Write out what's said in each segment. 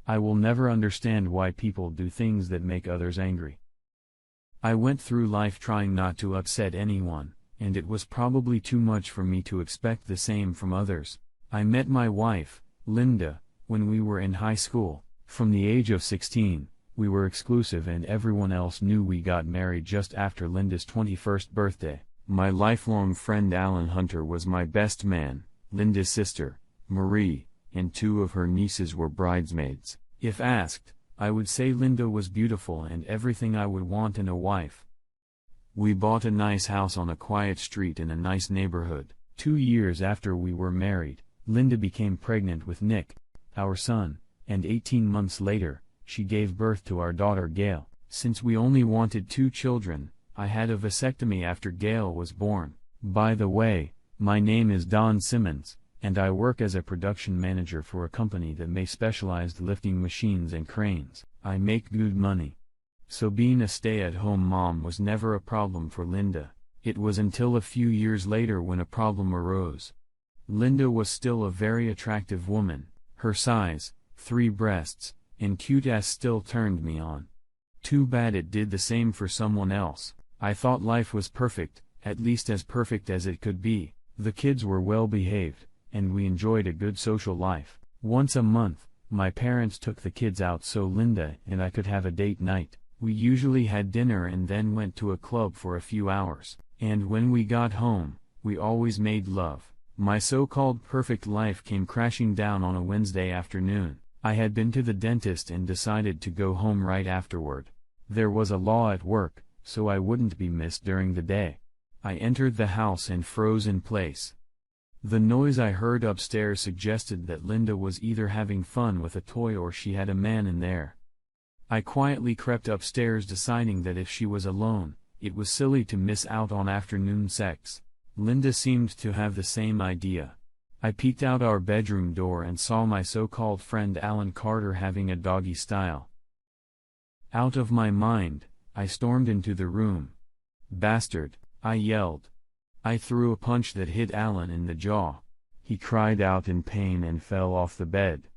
I will never understand why people do things that make others angry. I went through life trying not to upset anyone, and it was probably too much for me to expect the same from others. I met my wife, Linda, when we were in high school. From the age of 16, we were exclusive and everyone else knew we got married just after Linda's 21st birthday. My lifelong friend Alan Hunter was my best man, Linda's sister, Marie, and 2 of her nieces were bridesmaids. If asked, I would say Linda was beautiful and everything I would want in a wife. We bought a nice house on a quiet street in a nice neighborhood. 2 years after we were married, Linda became pregnant with Nick, our son, and 18 months later, she gave birth to our daughter Gail. Since we only wanted 2 children, I had a vasectomy after Gail was born. By the way, my name is Don Simmons, and I work as a production manager for a company that may specialize lifting machines and cranes. I make good money. So being a stay-at-home mom was never a problem for Linda. It was until a few years later when a problem arose. Linda was still a very attractive woman. Her size, 3 breasts, and cute ass still turned me on. Too bad it did the same for someone else. I thought life was perfect, at least as perfect as it could be. The kids were well behaved, and we enjoyed a good social life. Once a month, my parents took the kids out so Linda and I could have a date night. We usually had dinner and then went to a club for a few hours, and when we got home, we always made love. My so-called perfect life came crashing down on a Wednesday afternoon. I had been to the dentist and decided to go home right afterward. There was a law at work, so I wouldn't be missed during the day. I entered the house and froze in place. The noise I heard upstairs suggested that Linda was either having fun with a toy or she had a man in there. I quietly crept upstairs deciding that if she was alone, it was silly to miss out on afternoon sex. Linda seemed to have the same idea. I peeked out our bedroom door and saw my so-called friend Alan Carter having a doggy style. Out of my mind, I stormed into the room. "Bastard," I yelled. I threw a punch that hit Alan in the jaw. He cried out in pain and fell off the bed.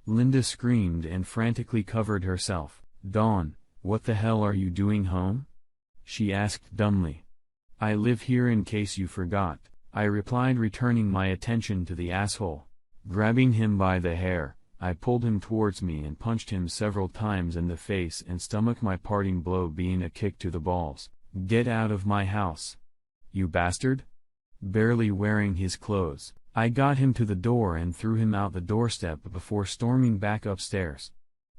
Linda screamed and frantically covered herself. "Dawn, what the hell are you doing home?" she asked dumbly. "I live here in case you forgot," I replied, returning my attention to the asshole. Grabbing him by the hair, I pulled him towards me and punched him several times in the face and stomach, my parting blow being a kick to the balls. "Get out of my house, you bastard!" Barely wearing his clothes, I got him to the door and threw him out the doorstep before storming back upstairs.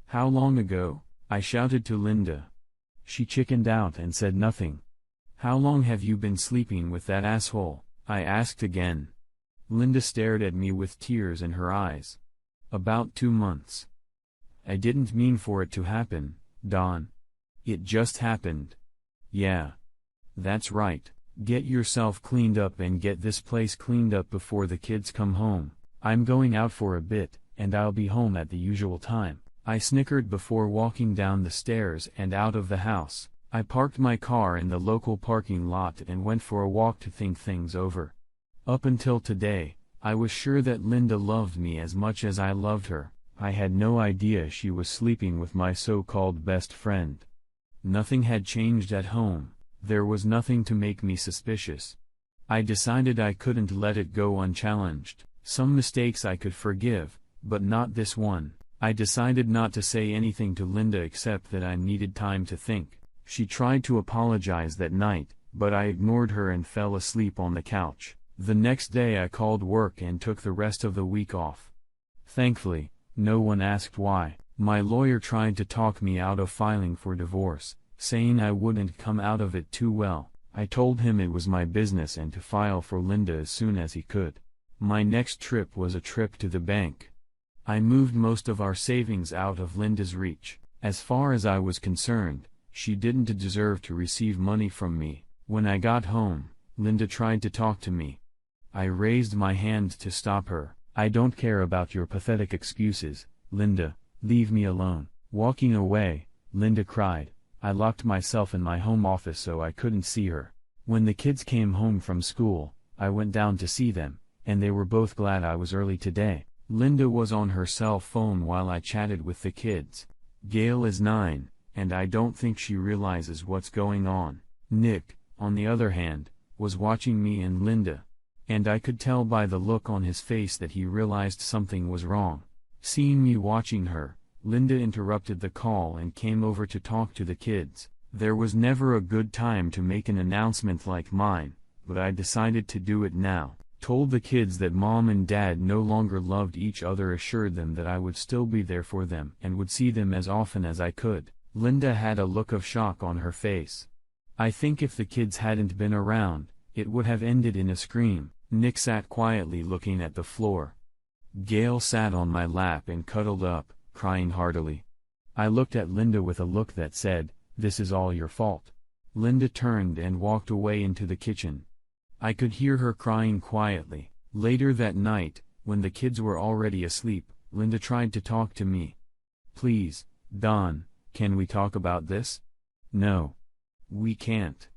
"How long ago?" I shouted to Linda. She chickened out and said nothing. "How long have you been sleeping with that asshole?" I asked again. Linda stared at me with tears in her eyes. "About 2 months. I didn't mean for it to happen, Dawn. It just happened." "Yeah. That's right. Get yourself cleaned up and get this place cleaned up before the kids come home. I'm going out for a bit, and I'll be home at the usual time." I snickered before walking down the stairs and out of the house. I parked my car in the local parking lot and went for a walk to think things over. Up until today, I was sure that Linda loved me as much as I loved her. I had no idea she was sleeping with my so-called best friend. Nothing had changed at home. There was nothing to make me suspicious. I decided I couldn't let it go unchallenged. Some mistakes I could forgive, but not this one. I decided not to say anything to Linda except that I needed time to think. She tried to apologize that night, but I ignored her and fell asleep on the couch. The next day I called work and took the rest of the week off. Thankfully, no one asked why. My lawyer tried to talk me out of filing for divorce, saying I wouldn't come out of it too well. I told him it was my business and to file for Linda as soon as he could. My next trip was a trip to the bank. I moved most of our savings out of Linda's reach. As far as I was concerned, she didn't deserve to receive money from me. When I got home, Linda tried to talk to me. I raised my hand to stop her. "I don't care about your pathetic excuses, Linda, leave me alone." Walking away, Linda cried. I locked myself in my home office so I couldn't see her. When the kids came home from school, I went down to see them, and they were both glad I was early today. Linda was on her cell phone while I chatted with the kids. Gail is 9, and I don't think she realizes what's going on. Nick, on the other hand, was watching me and Linda. And I could tell by the look on his face that he realized something was wrong. Seeing me watching her, Linda interrupted the call and came over to talk to the kids. There was never a good time to make an announcement like mine, but I decided to do it now. Told the kids that Mom and Dad no longer loved each other, assured them that I would still be there for them and would see them as often as I could. Linda had a look of shock on her face. I think if the kids hadn't been around, it would have ended in a scream. Nick sat quietly looking at the floor. Gail sat on my lap and cuddled up, crying heartily. I looked at Linda with a look that said, "This is all your fault." Linda turned and walked away into the kitchen. I could hear her crying quietly. Later that night, when the kids were already asleep, Linda tried to talk to me. "Please, Don, can we talk about this?" "No. We can't,"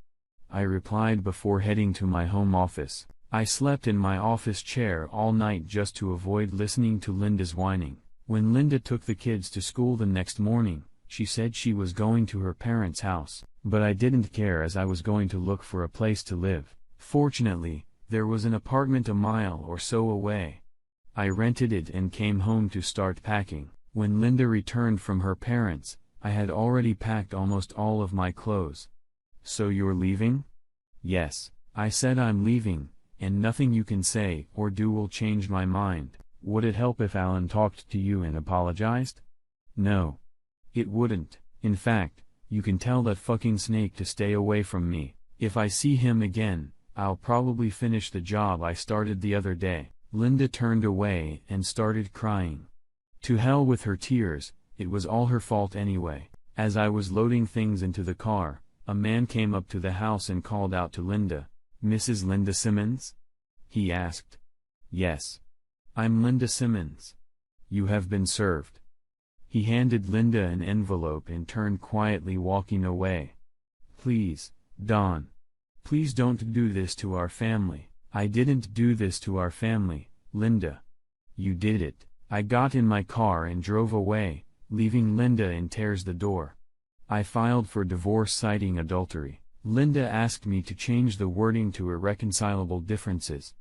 I replied before heading to my home office. I slept in my office chair all night just to avoid listening to Linda's whining. When Linda took the kids to school the next morning, she said she was going to her parents' house, but I didn't care as I was going to look for a place to live. Fortunately, there was an apartment a mile or so away. I rented it and came home to start packing. When Linda returned from her parents', I had already packed almost all of my clothes. "So you're leaving?" "Yes," I said, "I'm leaving, and nothing you can say or do will change my mind." "Would it help if Alan talked to you and apologized?" "No. It wouldn't. In fact, you can tell that fucking snake to stay away from me. If I see him again, I'll probably finish the job I started the other day." Linda turned away and started crying. To hell with her tears, it was all her fault anyway. As I was loading things into the car, a man came up to the house and called out to Linda. "Mrs. Linda Simmons?" he asked. "Yes. I'm Linda Simmons. You have been served." He handed Linda an envelope and turned quietly, walking away. "Please, Don. Please don't do this to our family." "I didn't do this to our family, Linda. You did it." I got in my car and drove away, leaving Linda in tears the door. I filed for divorce citing adultery. Linda asked me to change the wording to irreconcilable differences.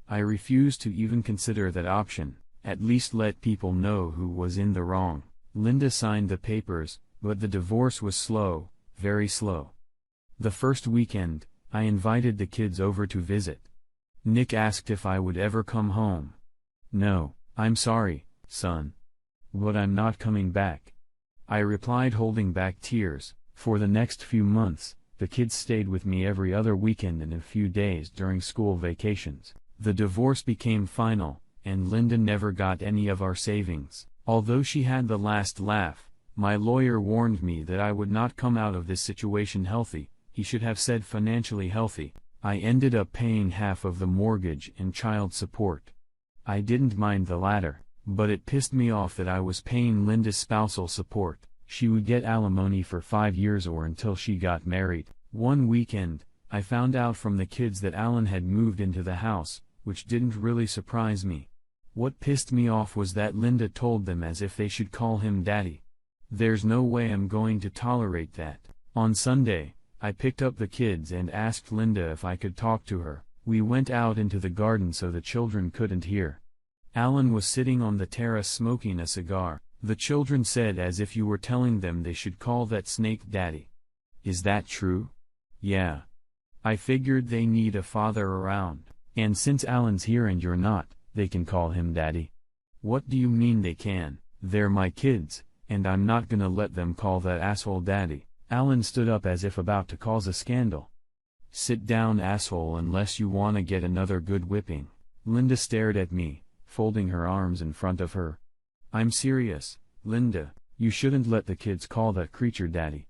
I refused to even consider that option. At least let people know who was in the wrong. Linda signed the papers, but the divorce was slow, very slow. The first weekend, I invited the kids over to visit. Nick asked if I would ever come home. "No, I'm sorry, son. But I'm not coming back," I replied, holding back tears. For the next few months, the kids stayed with me every other weekend and a few days during school vacations. The divorce became final, and Linda never got any of our savings. Although she had the last laugh, my lawyer warned me that I would not come out of this situation healthy. He should have said financially healthy. I ended up paying half of the mortgage and child support. I didn't mind the latter, but it pissed me off that I was paying Linda's spousal support. She would get alimony for 5 years or until she got married. One weekend, I found out from the kids that Alan had moved into the house, which didn't really surprise me. What pissed me off was that Linda told them as if they should call him Daddy. There's no way I'm going to tolerate that. On Sunday, I picked up the kids and asked Linda if I could talk to her. We went out into the garden so the children couldn't hear. Alan was sitting on the terrace smoking a cigar. The children said as if you were telling them they should call that snake Daddy. "Is that true?" "Yeah. I figured they need a father around. And since Alan's here and you're not, they can call him Daddy." "What do you mean they can? They're my kids, and I'm not gonna let them call that asshole Daddy." Alan stood up as if about to cause a scandal. "Sit down, asshole, unless you wanna get another good whipping." Linda stared at me, folding her arms in front of her. "I'm serious, Linda. You shouldn't let the kids call that creature Daddy.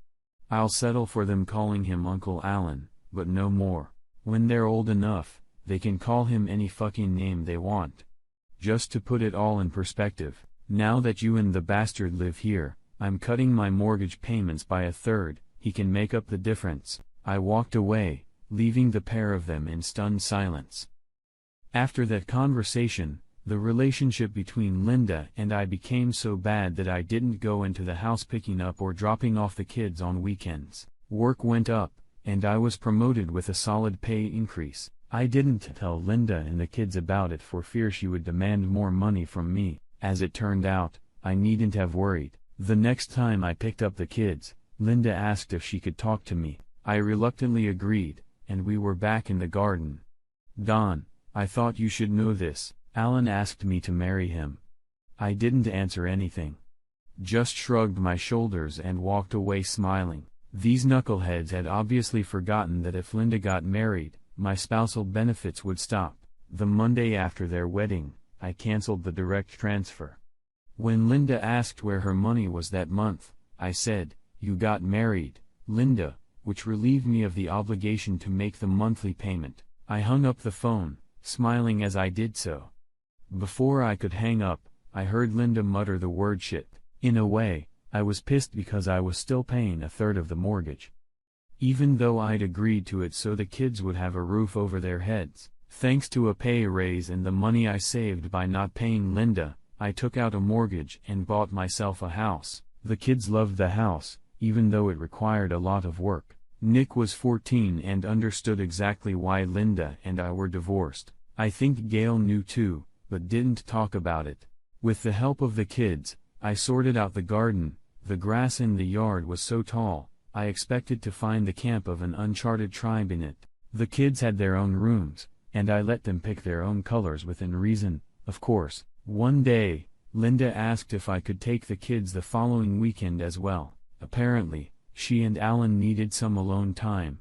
I'll settle for them calling him Uncle Alan, but no more. When they're old enough, they can call him any fucking name they want." Just to put it all in perspective, now that you and the bastard live here, I'm cutting my mortgage payments by 1/3, he can make up the difference. I walked away, leaving the pair of them in stunned silence. After that conversation, The relationship between Linda and I became so bad that I didn't go into the house picking up or dropping off the kids on weekends. Work went up, and I was promoted with a solid pay increase. I didn't tell Linda and the kids about it for fear she would demand more money from me. As it turned out, I needn't have worried. The next time I picked up the kids, Linda asked if she could talk to me. I reluctantly agreed, and we were back in the garden. "Don, I thought you should know this. Alan asked me to marry him." I didn't answer anything. Just shrugged my shoulders and walked away smiling. These knuckleheads had obviously forgotten that if Linda got married, my spousal benefits would stop. The Monday after their wedding, I canceled the direct transfer. When Linda asked where her money was that month, I said, "You got married, Linda," which relieved me of the obligation to make the monthly payment. I hung up the phone, smiling as I did so. Before I could hang up, I heard Linda mutter the word shit. In a way, I was pissed because I was still paying a third of the mortgage. Even though I'd agreed to it so the kids would have a roof over their heads. Thanks to a pay raise and the money I saved by not paying Linda, I took out a mortgage and bought myself a house. The kids loved the house, even though it required a lot of work. Nick was 14 and understood exactly why Linda and I were divorced. I think Gail knew too, but didn't talk about it. With the help of the kids, I sorted out the garden. The grass in the yard was so tall, I expected to find the camp of an uncharted tribe in it. The kids had their own rooms, and I let them pick their own colors within reason, of course. One day, Linda asked if I could take the kids the following weekend as well. Apparently, she and Alan needed some alone time.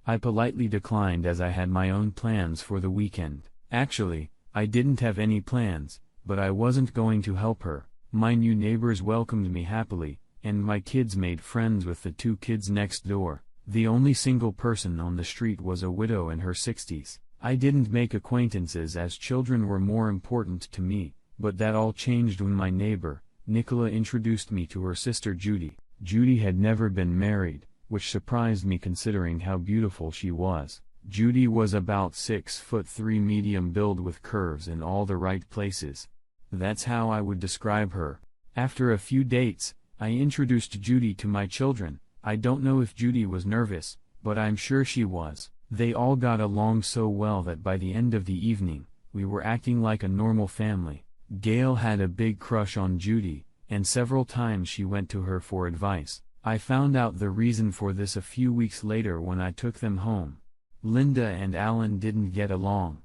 I politely declined as I had my own plans for the weekend. Actually, I didn't have any plans, but I wasn't going to help her. My new neighbors welcomed me happily, and my kids made friends with the two kids next door. The only single person on the street was a widow in her 60s. I didn't make acquaintances as children were more important to me, but that all changed when my neighbor, Nicola, introduced me to her sister Judy. Judy had never been married, which surprised me considering how beautiful she was. Judy was about 6'3", medium build with curves in all the right places. That's how I would describe her. After a few dates, I introduced Judy to my children. I don't know if Judy was nervous, but I'm sure she was. They all got along so well that by the end of the evening, we were acting like a normal family. Gail had a big crush on Judy, and several times she went to her for advice. I found out the reason for this a few weeks later when I took them home. Linda and Alan didn't get along.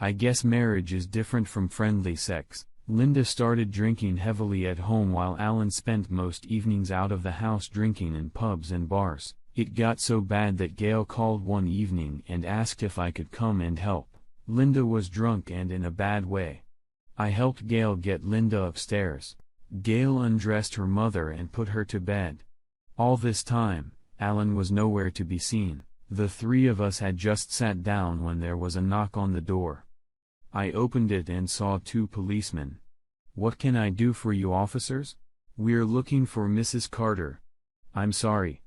I guess marriage is different from friendly sex. Linda started drinking heavily at home while Alan spent most evenings out of the house drinking in pubs and bars. It got so bad that Gail called one evening and asked if I could come and help. Linda was drunk and in a bad way. I helped Gail get Linda upstairs. Gail undressed her mother and put her to bed. All this time, Alan was nowhere to be seen. The three of us had just sat down when there was a knock on the door. I opened it and saw two policemen. "What can I do for you officers?" "We're looking for Mrs. Carter." "I'm sorry.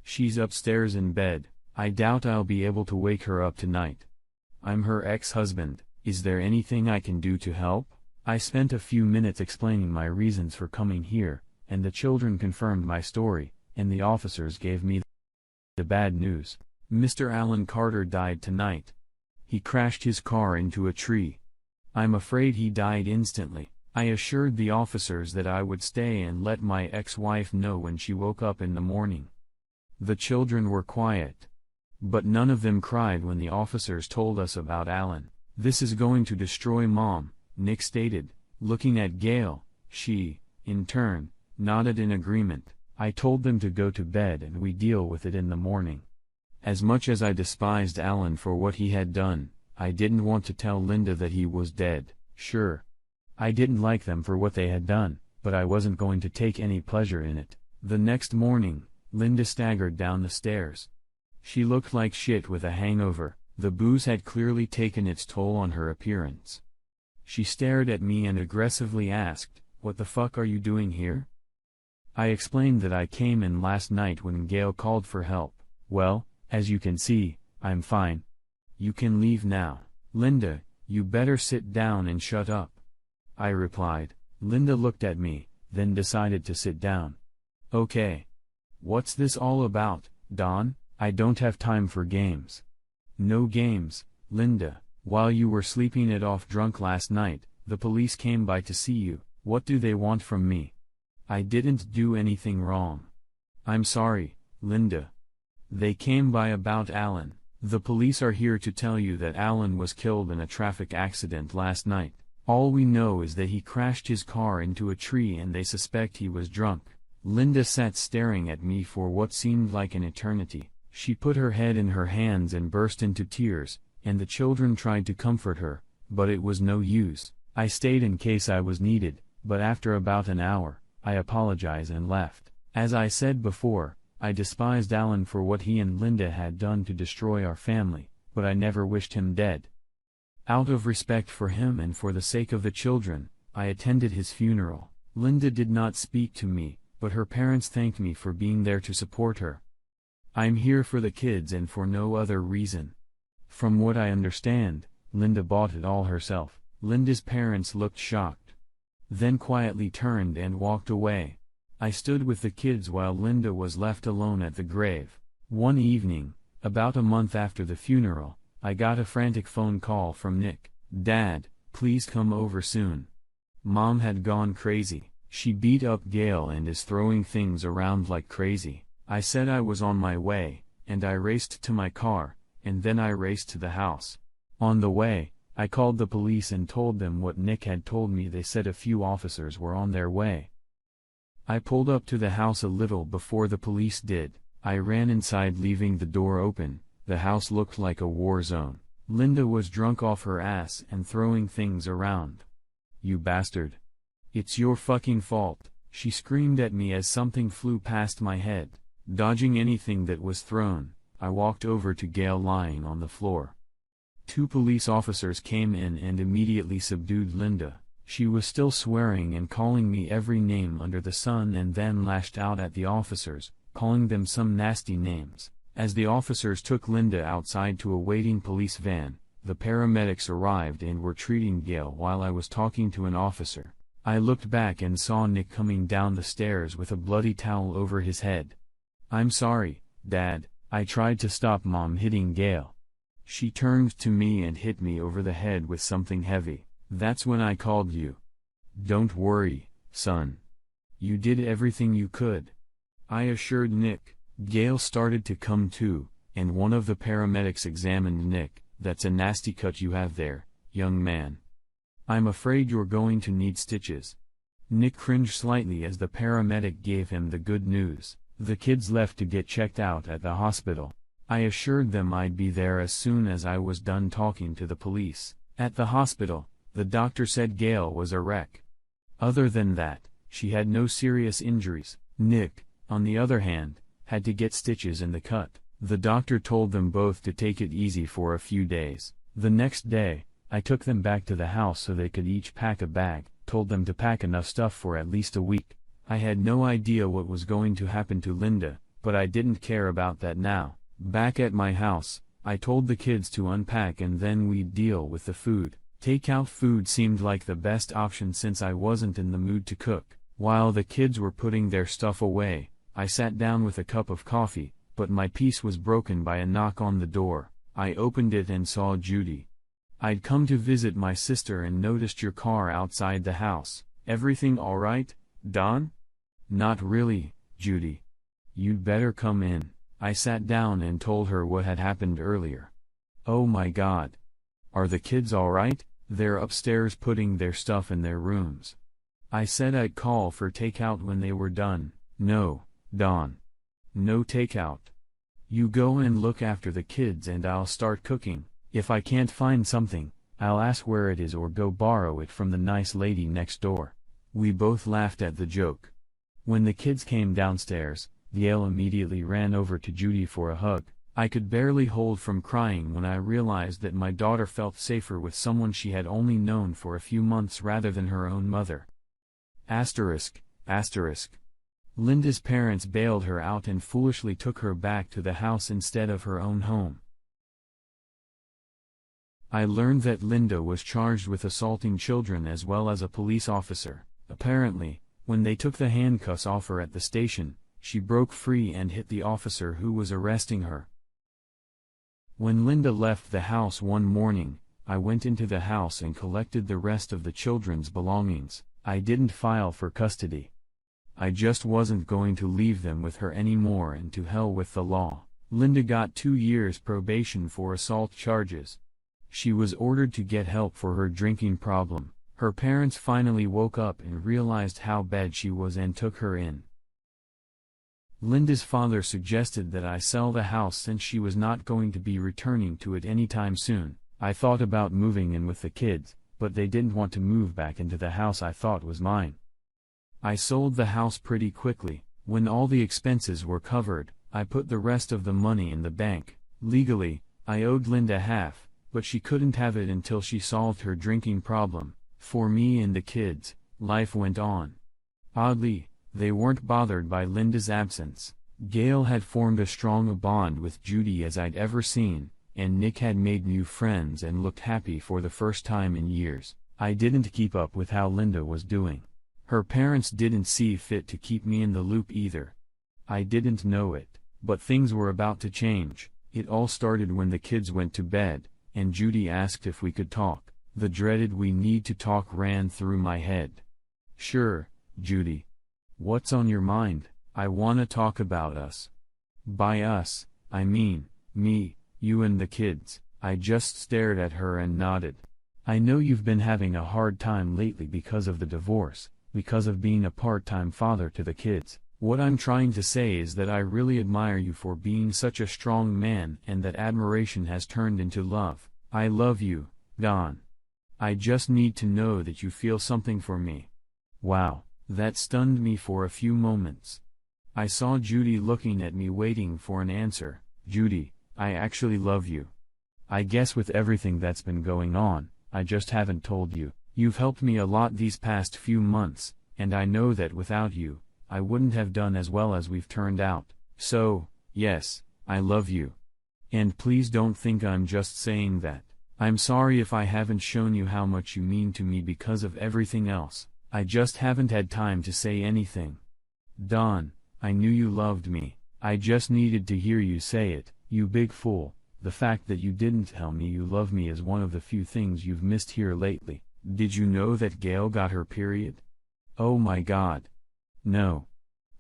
She's upstairs in bed. I doubt I'll be able to wake her up tonight. I'm her ex-husband. Is there anything I can do to help?" I spent a few minutes explaining my reasons for coming here, and the children confirmed my story, and the officers gave me the bad news. Mr. Alan Carter died tonight. He crashed his car into a tree. I'm afraid he died instantly. I assured the officers that I would stay and let my ex-wife know when she woke up in the morning. The children were quiet. But none of them cried when the officers told us about Alan. "This is going to destroy Mom," Nick stated, looking at Gail. She, in turn, nodded in agreement. I told them to go to bed and we deal with it in the morning. As much as I despised Alan for what he had done, I didn't want to tell Linda that he was dead. Sure, I didn't like them for what they had done, but I wasn't going to take any pleasure in it. The next morning, Linda staggered down the stairs. She looked like shit with a hangover. The booze had clearly taken its toll on her appearance. She stared at me and aggressively asked, "What the fuck are you doing here?" I explained that I came in last night when Gail called for help. "Well, as you can see, I'm fine. You can leave now." "Linda, you better sit down and shut up." I replied. Linda looked at me, then decided to sit down. Okay. What's this all about, Don? I don't have time for games. No games, Linda. While you were sleeping it off drunk last night, the police came by to see you. What do they want from me? I didn't do anything wrong. I'm sorry, Linda. They came by about Alan. The police are here to tell you that Alan was killed in a traffic accident last night. All we know is that he crashed his car into a tree and they suspect he was drunk. Linda sat staring at me for what seemed like an eternity. She put her head in her hands and burst into tears, and the children tried to comfort her, but it was no use. I stayed in case I was needed, but after about an hour, I apologized and left. As I said before, I despised Alan for what he and Linda had done to destroy our family, but I never wished him dead. Out of respect for him and for the sake of the children, I attended his funeral. Linda did not speak to me, but her parents thanked me for being there to support her. I'm here for the kids and for no other reason. From what I understand, Linda bought it all herself. Linda's parents looked shocked, then quietly turned and walked away. I stood with the kids while Linda was left alone at the grave. One evening, about a month after the funeral, I got a frantic phone call from Nick. Dad, please come over soon. Mom had gone crazy. She beat up Gail and is throwing things around like crazy. I said I was on my way, and I raced to my car, and then I raced to the house. On the way, I called the police and told them what Nick had told me. They said a few officers were on their way. I pulled up to the house a little before the police did. I ran inside, leaving the door open. The house looked like a war zone. Linda was drunk off her ass and throwing things around. You bastard. It's your fucking fault, she screamed at me as something flew past my head. Dodging anything that was thrown, I walked over to Gail lying on the floor. 2 police officers came in and immediately subdued Linda. She was still swearing and calling me every name under the sun and then lashed out at the officers, calling them some nasty names. As the officers took Linda outside to a waiting police van, the paramedics arrived and were treating Gail while I was talking to an officer. I looked back and saw Nick coming down the stairs with a bloody towel over his head. I'm sorry, Dad, I tried to stop Mom hitting Gail. She turned to me and hit me over the head with something heavy. That's when I called you. Don't worry, son. You did everything you could. I assured Nick. Gail started to come to, and one of the paramedics examined Nick. That's a nasty cut you have there, young man. I'm afraid you're going to need stitches. Nick cringed slightly as the paramedic gave him the good news. The kids left to get checked out at the hospital. I assured them I'd be there as soon as I was done talking to the police. At the hospital, the doctor said Gail was a wreck. Other than that, she had no serious injuries. Nick, on the other hand, had to get stitches in the cut. The doctor told them both to take it easy for a few days. The next day, I took them back to the house so they could each pack a bag, told them to pack enough stuff for at least a week. I had no idea what was going to happen to Linda, but I didn't care about that now. Back at my house, I told the kids to unpack and then we'd deal with the food. Takeout food seemed like the best option since I wasn't in the mood to cook. While the kids were putting their stuff away, I sat down with a cup of coffee, but my peace was broken by a knock on the door. I opened it and saw Judy. I'd come to visit my sister and noticed your car outside the house. Everything all right, Don? Not really, Judy. You'd better come in. I sat down and told her what had happened earlier. Oh my God. Are the kids all right? They're upstairs putting their stuff in their rooms. I said I'd call for takeout when they were done. No, Don. No takeout. You go and look after the kids and I'll start cooking. If I can't find something, I'll ask where it is or go borrow it from the nice lady next door. We both laughed at the joke. When the kids came downstairs, Gail immediately ran over to Judy for a hug. I could barely hold from crying when I realized that my daughter felt safer with someone she had only known for a few months rather than her own mother. Asterisk. Linda's parents bailed her out and foolishly took her back to the house instead of her own home. I learned that Linda was charged with assaulting children as well as a police officer. Apparently, when they took the handcuffs off her at the station, she broke free and hit the officer who was arresting her. When Linda left the house one morning, I went into the house and collected the rest of the children's belongings. I didn't file for custody. I just wasn't going to leave them with her anymore, and to hell with the law. Linda got 2 years probation for assault charges. She was ordered to get help for her drinking problem. Her parents finally woke up and realized how bad she was and took her in. Linda's father suggested that I sell the house since she was not going to be returning to it anytime soon. I thought about moving in with the kids, but they didn't want to move back into the house I thought was mine. I sold the house pretty quickly. When all the expenses were covered, I put the rest of the money in the bank. Legally, I owed Linda half, but she couldn't have it until she solved her drinking problem. For me and the kids, life went on. Oddly, they weren't bothered by Linda's absence. Gail had formed as strong a bond with Judy as I'd ever seen, and Nick had made new friends and looked happy for the first time in years. I didn't keep up with how Linda was doing. Her parents didn't see fit to keep me in the loop either. I didn't know it, but things were about to change. It all started when the kids went to bed, and Judy asked if we could talk. The dreaded "we need to talk" ran through my head. Sure, Judy. What's on your mind? I wanna talk about us. By us, I mean, me, you and the kids. I just stared at her and nodded. I know you've been having a hard time lately because of the divorce, because of being a part-time father to the kids. What I'm trying to say is that I really admire you for being such a strong man, and that admiration has turned into love. I love you, Don. I just need to know that you feel something for me. Wow, that stunned me for a few moments. I saw Judy looking at me waiting for an answer. Judy, I actually love you. I guess with everything that's been going on, I just haven't told you. You've helped me a lot these past few months, and I know that without you, I wouldn't have done as well as we've turned out. So, yes, I love you. And please don't think I'm just saying that. I'm sorry if I haven't shown you how much you mean to me because of everything else. I just haven't had time to say anything. Don, I knew you loved me. I just needed to hear you say it, you big fool. The fact that you didn't tell me you love me is one of the few things you've missed here lately. Did you know that Gail got her period? Oh my God. No.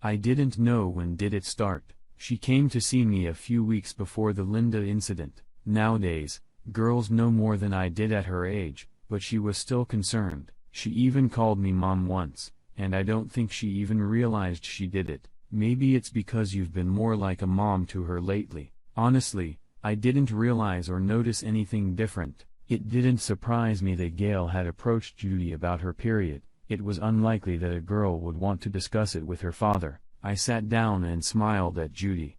I didn't know. When did it start? She came to see me a few weeks before the Linda incident. Nowadays, girls know more than I did at her age, but she was still concerned. She even called me mom once, and I don't think she even realized she did it. Maybe it's because you've been more like a mom to her lately. Honestly, I didn't realize or notice anything different. It didn't surprise me that Gail had approached Judy about her period. It was unlikely that a girl would want to discuss it with her father. I sat down and smiled at Judy.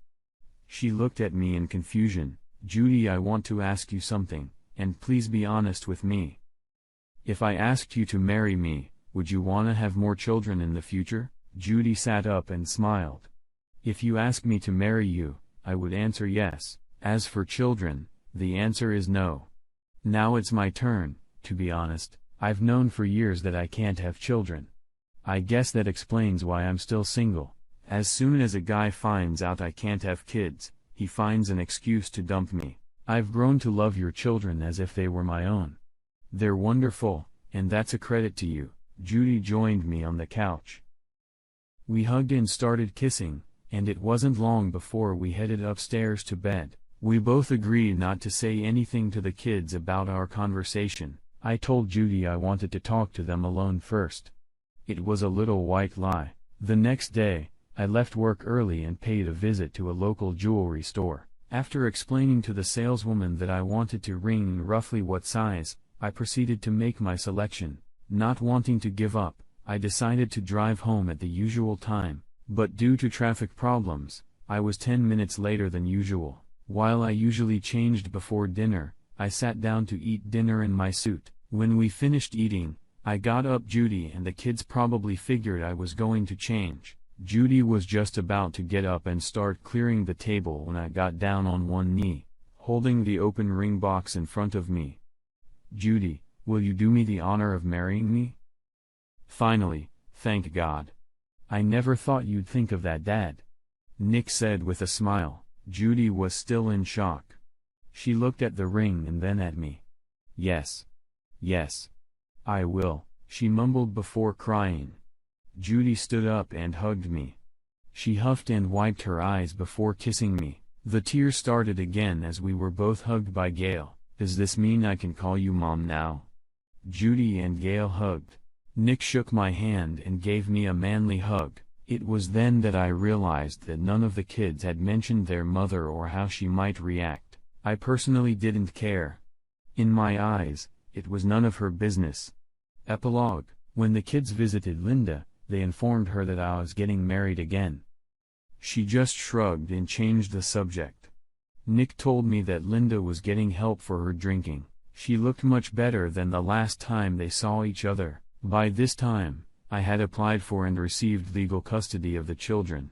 She looked at me in confusion. Judy, I want to ask you something, and please be honest with me. If I asked you to marry me, would you want to have more children in the future? Judy sat up and smiled. If you ask me to marry you, I would answer yes. As for children, the answer is no. Now it's my turn. To be honest, I've known for years that I can't have children. I guess that explains why I'm still single. As soon as a guy finds out I can't have kids, he finds an excuse to dump me. I've grown to love your children as if they were my own. They're wonderful, and that's a credit to you. Judy joined me on the couch. We hugged and started kissing, and it wasn't long before we headed upstairs to bed. We both agreed not to say anything to the kids about our conversation. I told Judy I wanted to talk to them alone first. It was a little white lie. The next day, I left work early and paid a visit to a local jewelry store. After explaining to the saleswoman that I wanted a ring in roughly what size, I proceeded to make my selection. Not wanting to give up, I decided to drive home at the usual time, but due to traffic problems, I was 10 minutes later than usual. While I usually changed before dinner, I sat down to eat dinner in my suit. When we finished eating, I got up. Judy and the kids probably figured I was going to change. Judy was just about to get up and start clearing the table when I got down on one knee, holding the open ring box in front of me. Judy, will you do me the honor of marrying me? Finally, thank God. I never thought you'd think of that, Dad. Nick said with a smile. Judy was still in shock. She looked at the ring and then at me. Yes. Yes. I will, she mumbled before crying. Judy stood up and hugged me. She huffed and wiped her eyes before kissing me. The tears started again as we were both hugged by Gail. Does this mean I can call you Mom now? Judy and Gail hugged. Nick shook my hand and gave me a manly hug. It was then that I realized that none of the kids had mentioned their mother or how she might react. I personally didn't care. In my eyes, it was none of her business. Epilogue. When the kids visited Linda, they informed her that I was getting married again. She just shrugged and changed the subject. Nick told me that Linda was getting help for her drinking. She looked much better than the last time they saw each other. By this time, I had applied for and received legal custody of the children.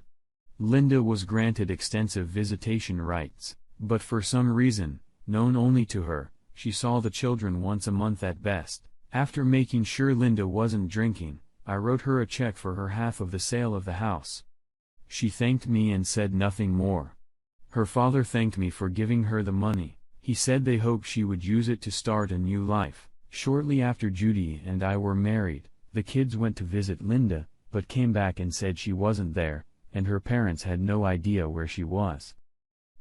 Linda was granted extensive visitation rights, but for some reason, known only to her, she saw the children once a month at best. After making sure Linda wasn't drinking, I wrote her a check for her half of the sale of the house. She thanked me and said nothing more. Her father thanked me for giving her the money. He said they hoped she would use it to start a new life. Shortly after Judy and I were married, the kids went to visit Linda, but came back and said she wasn't there, and her parents had no idea where she was.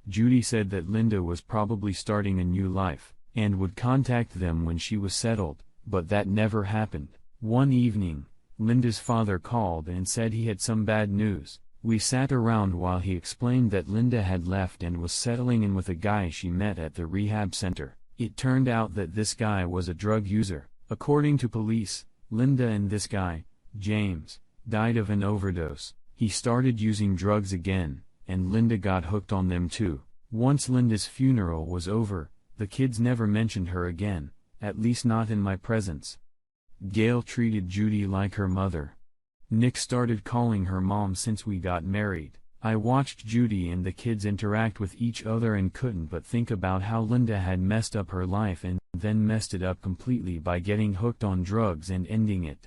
Judy said that Linda was probably starting a new life, and would contact them when she was settled, but that never happened. One evening, Linda's father called and said he had some bad news. We sat around while he explained that Linda had left and was settling in with a guy she met at the rehab center. It turned out that this guy was a drug user. According to police, Linda and this guy, James, died of an overdose. He started using drugs again, and Linda got hooked on them too. Once Linda's funeral was over, the kids never mentioned her again, at least not in my presence. Gail treated Judy like her mother. Nick started calling her Mom since we got married. I watched Judy and the kids interact with each other and couldn't but think about how Linda had messed up her life and then messed it up completely by getting hooked on drugs and ending it.